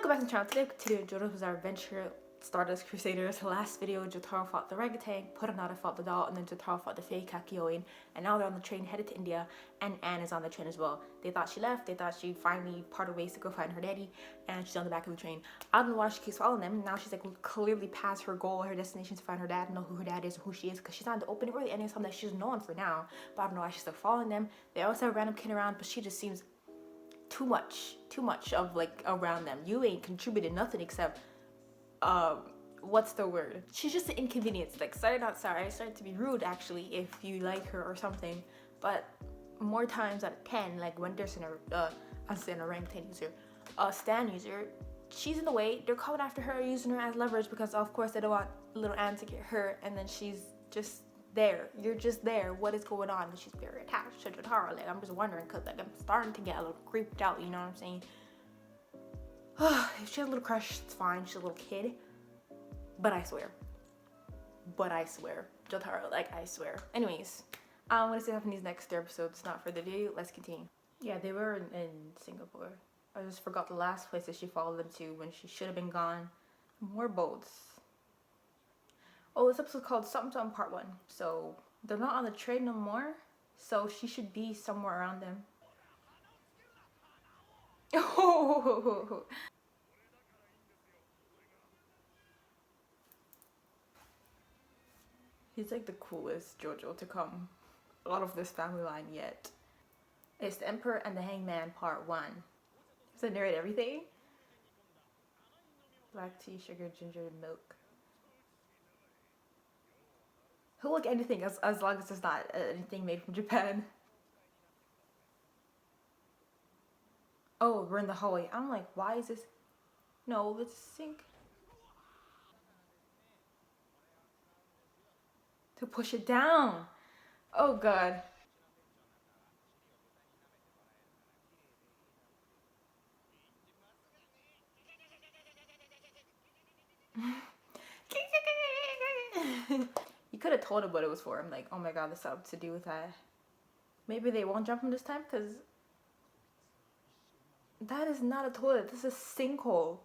Welcome back to the channel. Today we continue with our adventure Stardust Crusaders. Last video, Jotaro fought the orangutan, Puranada fought the doll, and then Jotaro fought the fake KบํYUSU. And now they're on the train headed to India, and Anne is on the train as well. They thought she left, they thought she finally parted ways to go find her daddy, and she's on the back of the train. I don't know why she keeps following them. Now she's like clearly past her goal, her destination to find her dad, know who her dad is and who she is, because she's not in the opening or the ending, something that she's known for now. But I don't know why she's still following them. They also have a random kid around, but she just seems too much of like around them. You ain't contributed nothing except what's the word, she's just an inconvenience. Like, sorry, not sorry, I started to be rude actually if you like her or something, but more times out of 10, like when there's an orangutan user, a stan user, she's in the way. They're coming after her, using her as leverage because of course they don't want little Anne to get hurt, and then she's just there. You're just there. What is going on? And she's very attached to Jotaro. Like, I'm just wondering, because like I'm starting to get a little creeped out, you know what I'm saying? If she has a little crush, it's fine. She's a little kid. But I swear, Jotaro, like, I swear. Anyways, I'm gonna see what happens in these next 3 episodes. Not for the video. Let's continue. Yeah, they were in Singapore. I just forgot the last place that she followed them to when she should have been gone. More boats. Oh, this episode's called something part 1. So they're not on the train no more. So she should be somewhere around them. Oh. He's like the coolest JoJo to come out of this family line yet. It's the Emperor and the Hangman part 1. Does it narrate everything? Black tea, sugar, ginger, and milk. He'll like anything as long as it's not anything made from Japan. Oh, we're in the hallway. I'm like, why is this? No, let's sink. To push it down. Oh god. You could have told him what it was for. I'm like, oh my god, this has to do with that. Maybe they won't jump him this time, because that is not a toilet. This is a sinkhole.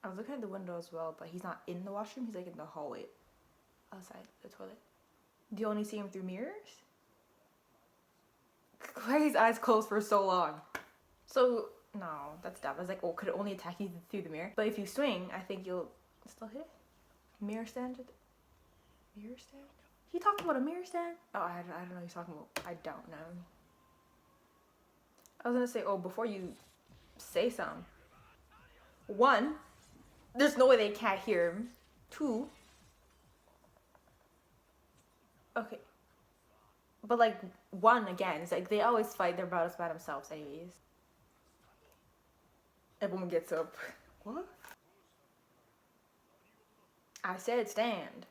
I was looking at the window as well, but he's not in the washroom. He's like in the hallway outside the toilet. Do you only see him through mirrors? Why are his eyes closed for so long? So, no, that's dumb. I was like, oh, could it only attack you through the mirror? But if you swing, I think you'll still hit it. Mirror stand? Mirror stand? He talking about a mirror stand? Oh, I don't know what he's talking about. I don't know. I was gonna say, oh, before you say something. 1, there's no way they can't hear him. 2, okay. But like 1 again, it's like they always fight their battles by themselves anyways. Everyone gets up. What? I said stand.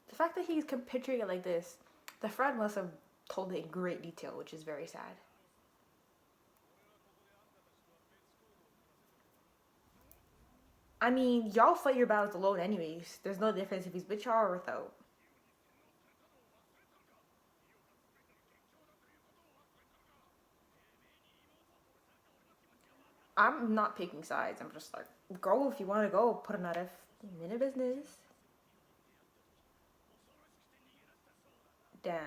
The fact that he's picturing it like this, the friend must have told it in great detail, which is very sad. I mean, y'all fight your battles alone anyways. There's no difference if he's with y'all or without. I'm not picking sides. I'm just like, go if you want to go. Put another minute business. Damn.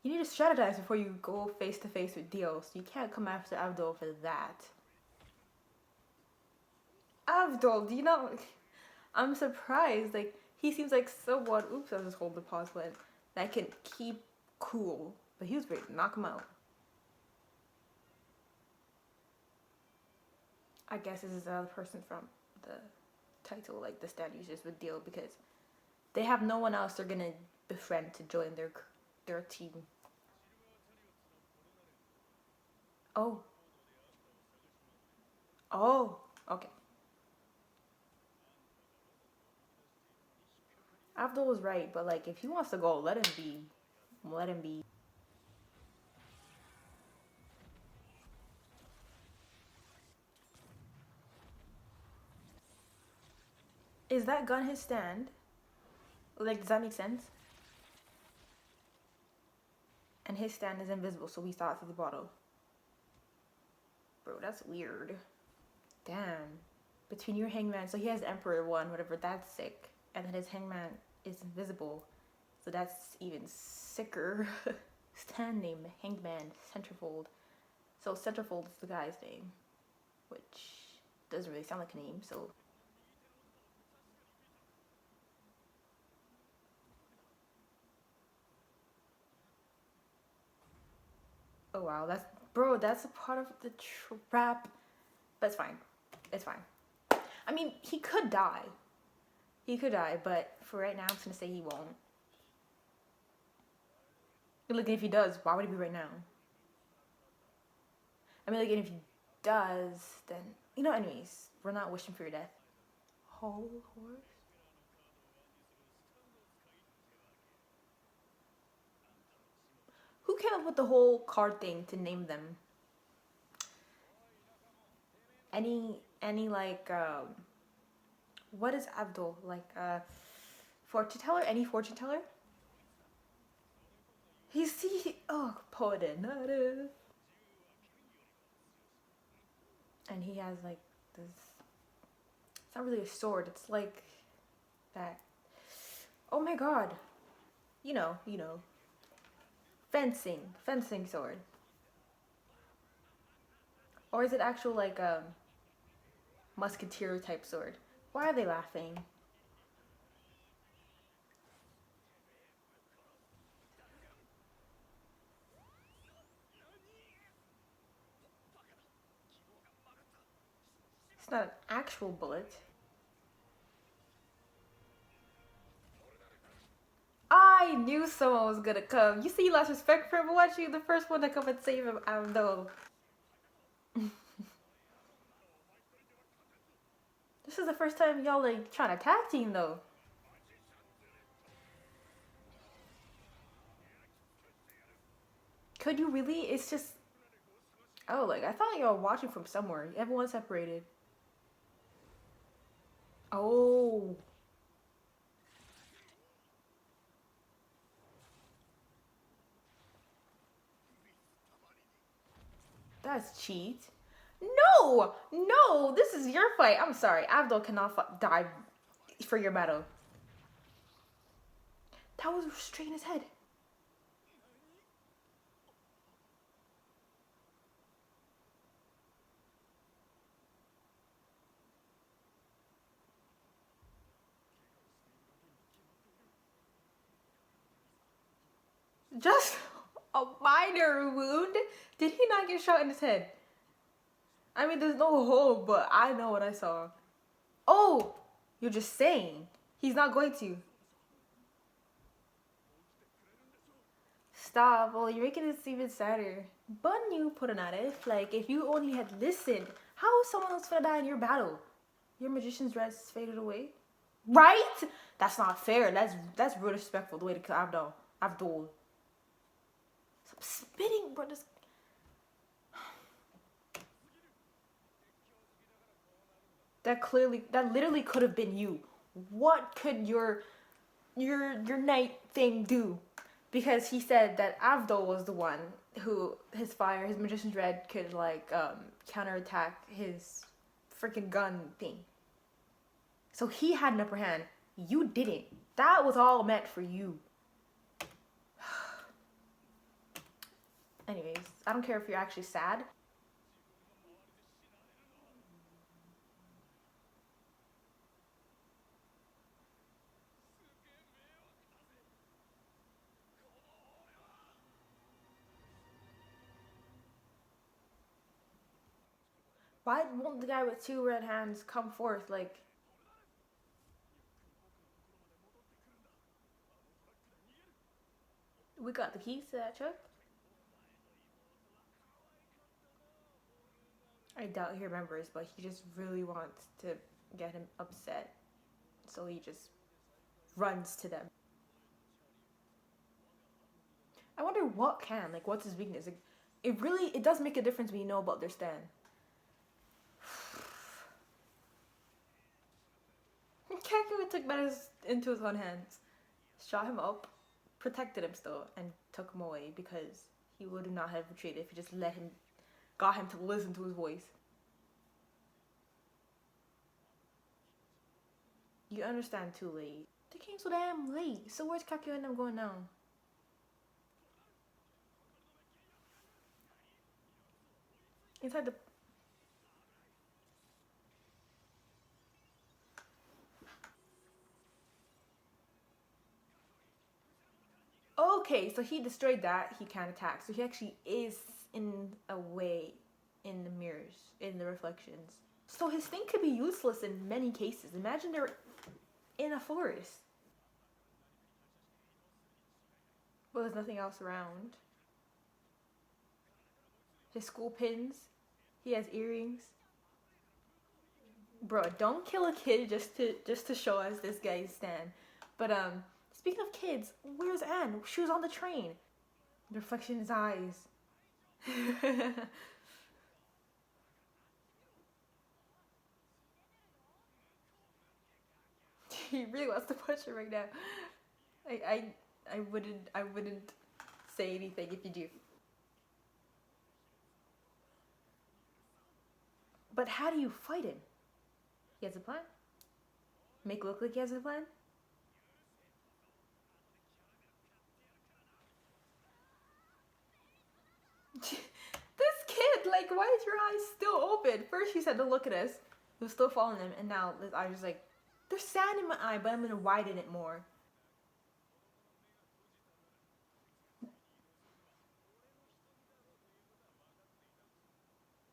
You need to strategize before you go face to face with Dio. So you can't come after Abdul for that. Abdul, do you know? I'm surprised. Like, he seems like someone. Oops, I just hold the pause button. That can keep cool. But he was ready to knock him out. I guess this is another person from the title, like the stat users would deal, because they have no one else they're gonna befriend to join their team. Oh. Oh, okay. Abdul was right, but like if he wants to go, let him be. Let him be. Is that gun his stand? Like, does that make sense? And his stand is invisible, so we saw it through the bottle. Bro, that's weird. Damn. Between your hangman, so he has Emperor one, whatever, that's sick. And then his hangman is invisible. So that's even sicker. Stand name, Hangman, Centerfold. So Centerfold is the guy's name. Which doesn't really sound like a name, so. Oh wow, that's a part of the trap. But it's fine. It's fine. I mean, he could die. He could die, but for right now, I'm just gonna say he won't. Like, if he does, why would it be right now? I mean, like, if he does, then, you know, anyways, we're not wishing for your death. Whole horse? Who came up with the whole card thing to name them? Any like, what is Abdul? Like, fortune teller? Any fortune teller? Oh, poet. And he has like this, it's not really a sword, it's like that. Oh my god. You know. Fencing sword. Or is it actual like musketeer type sword? Why are they laughing? It's not an actual bullet. I knew someone was gonna come. You see, you lost respect for him. Watch you, the first one to come and save him. I don't know. This is the first time y'all like trying to tag team though. Could you really? It's just. Oh, like I thought y'all were watching from somewhere. Everyone's separated. Oh. That's cheat. No, this is your fight. I'm sorry, Abdul cannot die for your battle. That was straight in his head. Just a minor wound. Did he not get shot in his head? I mean, there's no hole, but I know what I saw. Oh, you're just saying. He's not going to. Stop. Well, you're making this even sadder. But you put an if. Like, if you only had listened, how is someone else gonna die in your battle? Your magician's red faded away? Right? That's not fair. That's real disrespectful the way to kill Abdul. Stop spitting, bro. That literally could have been you. What could your knight thing do? Because he said that Abdul was the one who his magician's red could like counterattack his freaking gun thing. So he had an upper hand. You didn't. That was all meant for you. Anyways, I don't care if you're actually sad. Why won't the guy with two red hands come forth? Like, we got the keys to that truck? I doubt he remembers, but he just really wants to get him upset. So he just runs to them. I wonder what can, like, what's his weakness? Like, it does make a difference when you know about their stand. KჵUSU took matters into his own hands, shot him up, protected him still, and took him away because he would not have retreated if he just got him to listen to his voice. You understand too late. They came so damn late. So where's Kakyo and them going now? Inside the... Okay, so he destroyed that. He can't attack. So he actually is in a way in the mirrors, in the reflections. So his thing could be useless in many cases. Imagine they're in a forest. Well, there's nothing else around. His school pins. He has earrings. Bro, don't kill a kid just to show us this guy's stand. But speaking of kids, where's Anne? She was on the train. The reflection in his eyes. He really wants to punch her right now. I wouldn't say anything if you do. But how do you fight him? He has a plan? Make it look like he has a plan? This kid, like, why is your eyes still open? First he said to look at us. He was still following him, and now his eyes just like, there's sand in my eye, but I'm gonna widen it more.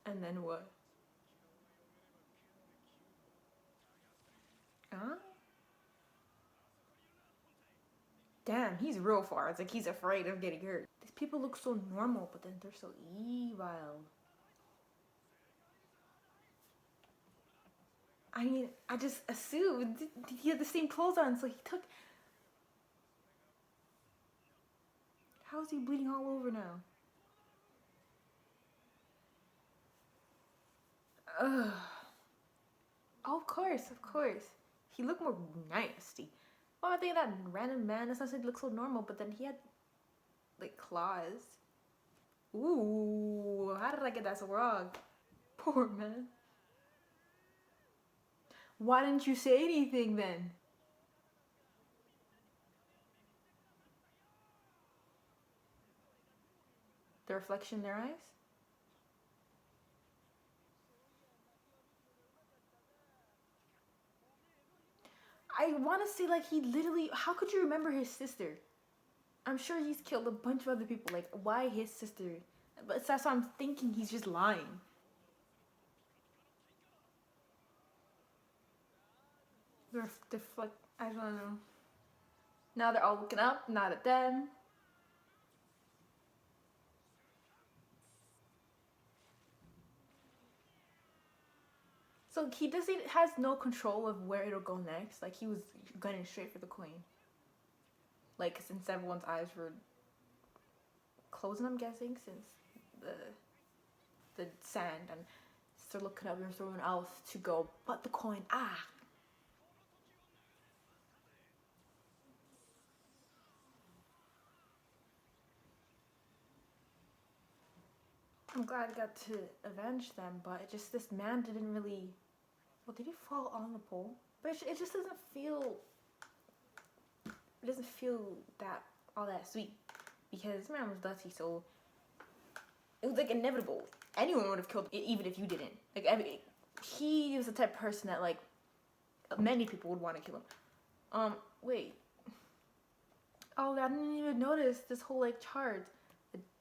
And then what? Huh? Damn, he's real far. It's like he's afraid of getting hurt. These people look so normal, but then they're so evil. I mean, I just assumed he had the same clothes on, so he took... How is he bleeding all over now? Ugh. Oh, of course, of course. He looked more nasty. Oh, I think that random man, that's not saying he looked so normal, but then he had, like, claws. Ooh, how did I get that so wrong? Poor man. Why didn't you say anything then? The reflection in their eyes? I want to say, like, he literally... How could you remember his sister? I'm sure he's killed a bunch of other people. Like, why his sister? But that's why I'm thinking he's just lying. I don't know. Now they're all looking up, not at them. So he has no control of where it'll go next. Like, he was gunning straight for the coin. Like, since everyone's eyes were closing, I'm guessing, since the sand, and they're looking up, there's someone else to go, but the coin, ah! I'm glad I got to avenge them, but it just, this man didn't really... Well, did he fall on the pole? But it just doesn't feel... It doesn't feel that all that sweet. Because this man was dirty, so... It was, like, inevitable. Anyone would have killed it, even if you didn't. Like, I mean, he was the type of person that, like, many people would want to kill him. Wait. Oh, I didn't even notice this whole, like, chart.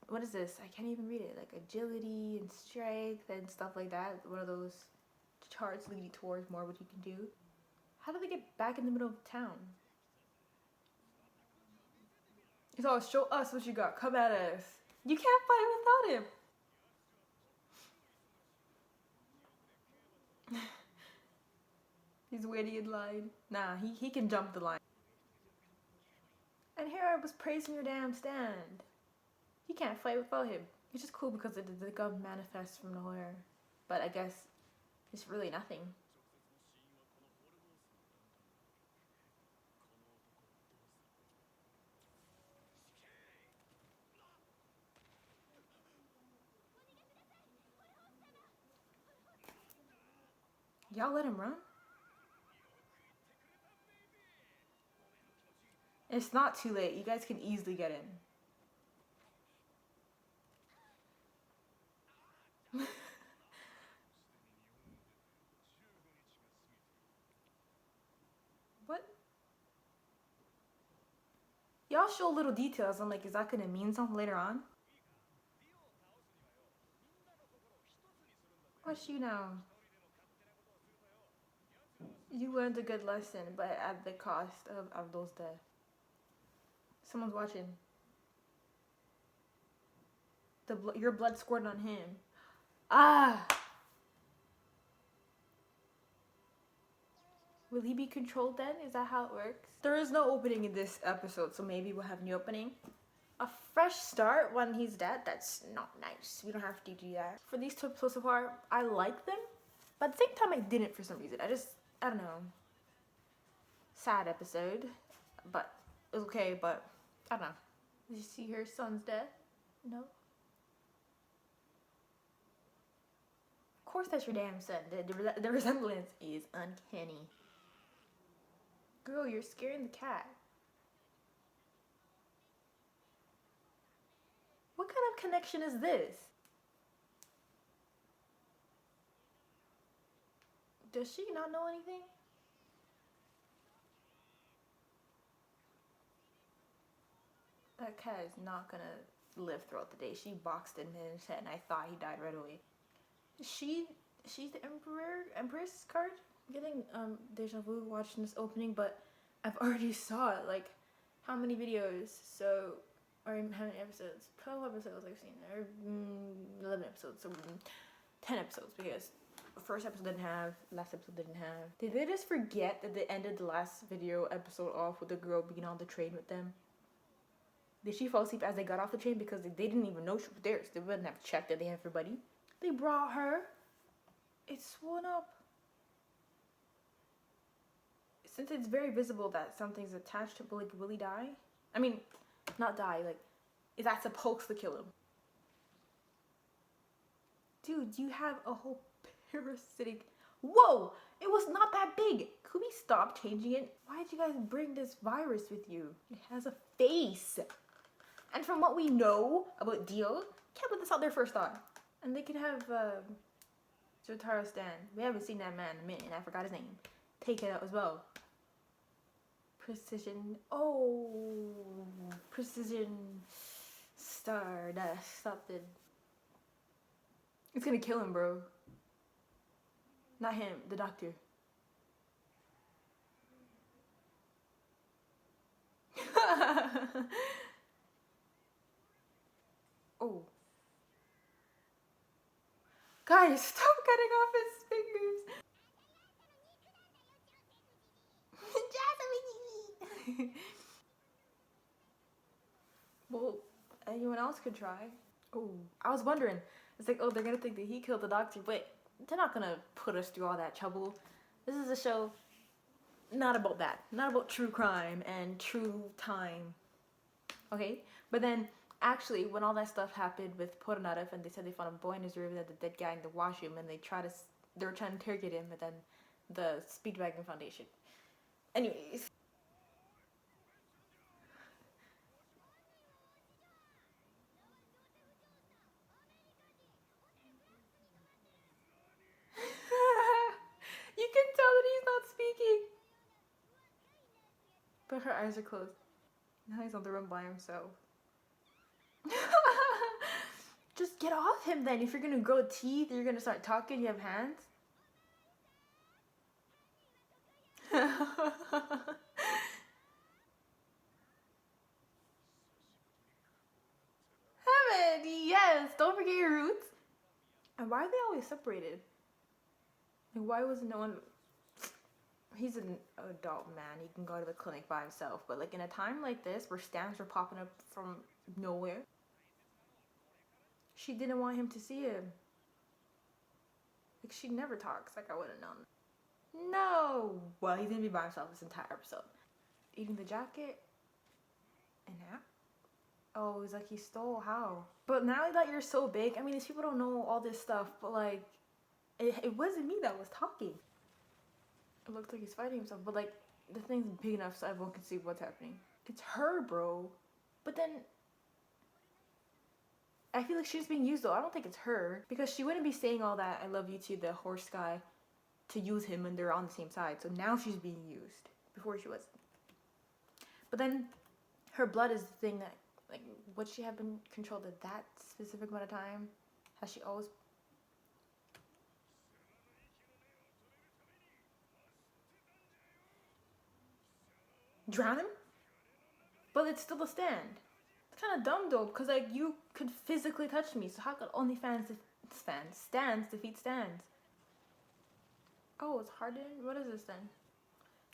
What is this? I can't even read it. Like, agility and strength and stuff like that. One of those charts leading towards more what you can do. How do they get back in the middle of town? He's always, show us what you got. Come at us. You can't fight without him. He's waiting in line. Nah, he can jump the line. And here I was praising your damn stand. He can't fight without him. It's just cool because the gun manifests from nowhere. But I guess it's really nothing. Y'all let him run? It's not too late. You guys can easily get in. What? Y'all show little details. I'm like, is that gonna mean something later on? What's you now? You learned a good lesson, but at the cost of Abdul's death. Someone's watching. Your blood squirted on him. Ah! Will he be controlled then? Is that how it works? There is no opening in this episode, so maybe we'll have a new opening. A fresh start when he's dead? That's not nice. We don't have to do that. For these two episodes so far, I like them, but at the same time I didn't for some reason. I don't know. Sad episode, but it was okay, but I don't know. Did you see her son's death? No? Of course that's your damn son. The resemblance is uncanny. Girl, you're scaring the cat. What kind of connection is this? Does she not know anything? That cat is not gonna live throughout the day. She boxed him in his head and I thought he died right away. She's the Empress card? I'm getting deja vu watching this opening, but I've already saw it. Like, how many videos? So, or how many episodes? 12 episodes I've seen, or 11 episodes, so 10 episodes, because the first episode didn't have, last episode didn't have. Did they just forget that they ended the last video episode off with the girl being on the train with them? Did she fall asleep as they got off the train? Because they didn't even know she was there, so they wouldn't have checked that they have everybody. They brought her. It's swollen up. Since it's very visible that something's attached to him, like, will he die? I mean, not die, like, is that supposed to kill him? Dude, you have a whole parasitic... Whoa! It was not that big! Could we stop changing it? Why did you guys bring this virus with you? It has a face! And from what we know about Dio, can't put this out there first thought. And they could have, Jotaro Stan. We haven't seen that man in a minute, and I forgot his name. Take it out as well. Precision. Oh, Precision Stardust something. It's gonna kill him, bro. Not him, the doctor. Oh. Guys, stop cutting off his fingers. Well, anyone else could try. Oh, I was wondering. It's like, oh, they're gonna think that he killed the doctor, but they're not gonna put us through all that trouble. This is a show not about that. Not about true crime and true time. Okay? But then, actually, when all that stuff happened with Pornarev and they said they found a boy in his room and the dead guy in the washroom and they were trying to interrogate him, and then the Speedwagon Foundation. Anyways. You can tell that he's not speaking. But her eyes are closed. Now he's on the run by himself. Just get off him then. If you're gonna grow teeth, you're gonna start talking, you have hands. Heaven, yes. Don't forget your roots. And why are they always separated? Like, why was no one... He's an adult man. He can go to the clinic by himself. But, like, in a time like this, where stands were popping up from nowhere, she didn't want him to see him. Like, she never talks. Like, I would have known. No! Well, he's gonna be by himself this entire episode. Eating the jacket? And now? Oh, he's like, he stole. How? But now that you're so big, I mean, these people don't know all this stuff, but, like, it wasn't me that was talking. It looks like he's fighting himself, but like the thing's big enough so everyone can see what's happening. It's her, bro. But then I feel like she's being used though. I don't think it's her because she wouldn't be saying all that "I love you" to the horse guy to use him when they're on the same side. So now she's being used. Before she wasn't. But then her blood is the thing that, like, would she have been controlled at that specific amount of time? Has she always? Drown him? But it's still a stand. It's kind of dumb though, because like you could physically touch me, so how could only stands defeat stands? Oh, it's hardened? What is this then?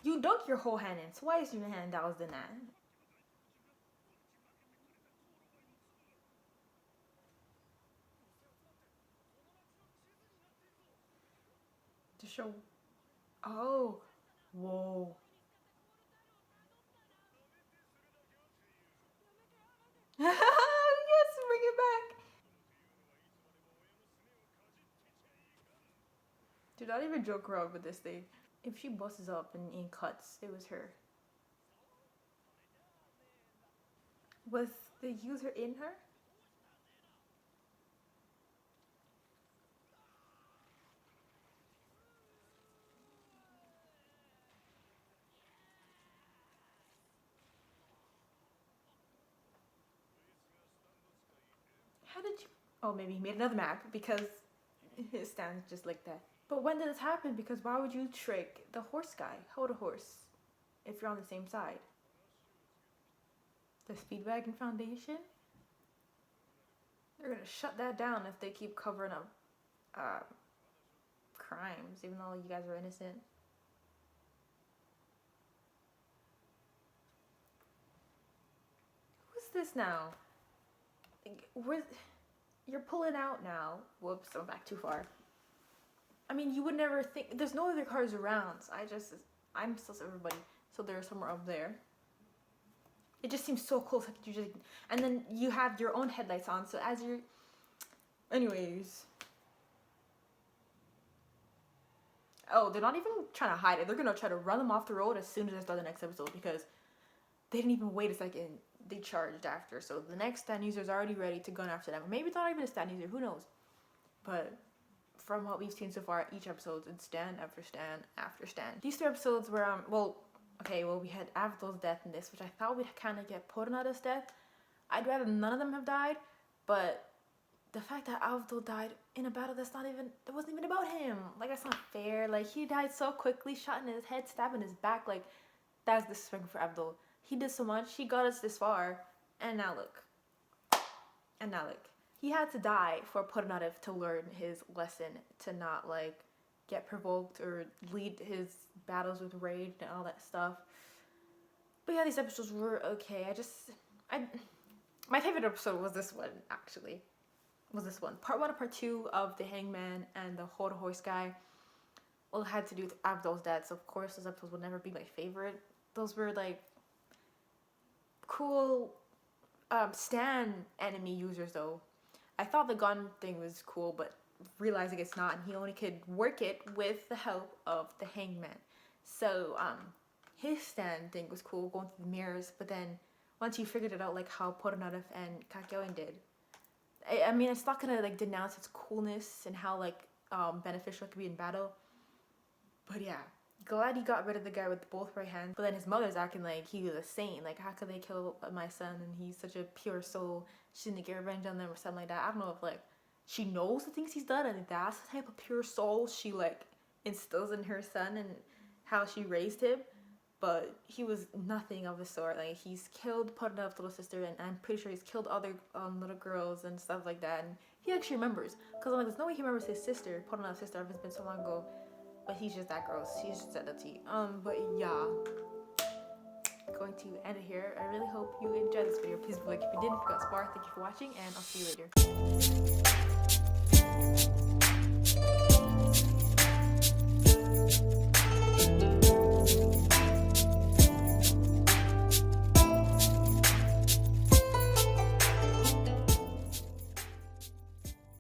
You dunk your whole hand in, so why is your hand doused in that? To show. Oh. Whoa. Yes, bring it back. Do not even joke around with this thing. If she busts up and in cuts, it was her. Was the user in her? How did you? Oh, maybe he made another map because his stands just like that. But when did this happen? Because why would you trick the horse guy? Hold a horse if you're on the same side. The Speedwagon Foundation? They're gonna shut that down if they keep covering up crimes, even though you guys are innocent. Who's this now? You're pulling out now. Whoops, I'm back too far. I mean, you would never think. There's no other cars around. So I'm still everybody. So they're somewhere up there. It just seems so close. Like you just, and then you have your own headlights on. So as you're, anyways. Oh, they're not even trying to hide it. They're gonna try to run them off the road as soon as I start the next episode because they didn't even wait a second. They charged after. So the next stand user is already ready to gun after them. Maybe it's not even a stand user. Who knows? But from what we've seen so far, each episode it's stand after stand after stand. These two episodes were we had Avdol's death in this, which I thought we'd kind of get Pornada's death. I'd rather none of them have died, but the fact that Avdol died in a battle that wasn't even about him. Like, that's not fair. Like, he died so quickly, shot in his head, stabbed in his back. Like, that's disrespectful for Avdol. He did so much, he got us this far, and now look. He had to die for Pornada to learn his lesson, to not, like, get provoked or lead his battles with rage and all that stuff. But yeah, these episodes were okay. My favorite episode was this one, actually. Part 1 and part 2 of the Hangman and the Hold Horse guy all had to do with Avdol's death. So of course those episodes will never be my favorite. Those were like cool Stan enemy users though. I thought the gun thing was cool, but realizing it's not, and he only could work it with the help of the Hangman. So his Stan thing was cool, going through the mirrors, but then once you figured it out, like how Pornada and KŞAUSU did, I mean, it's not gonna like denounce its coolness and how like beneficial it could be in battle. But yeah, glad he got rid of the guy with both right hands. But then his mother's acting like he was a saint. Like, how could they kill my son and he's such a pure soul? She didn't get revenge on them or something like that. I don't know if like she knows the things he's done and that's the type of pure soul she like instills in her son and how she raised him. But he was nothing of the sort. Like, he's killed Pornada's little sister, and I'm pretty sure he's killed other little girls and stuff like that. And he actually remembers, because I'm like, there's no way he remembers his sister, Pornada's sister. It's been so long ago. But he's just that gross. He's just that dirty. But yeah, going to end it here. I really hope you enjoyed this video. Please like if you did. If you got spark, thank you for watching, and I'll see you later.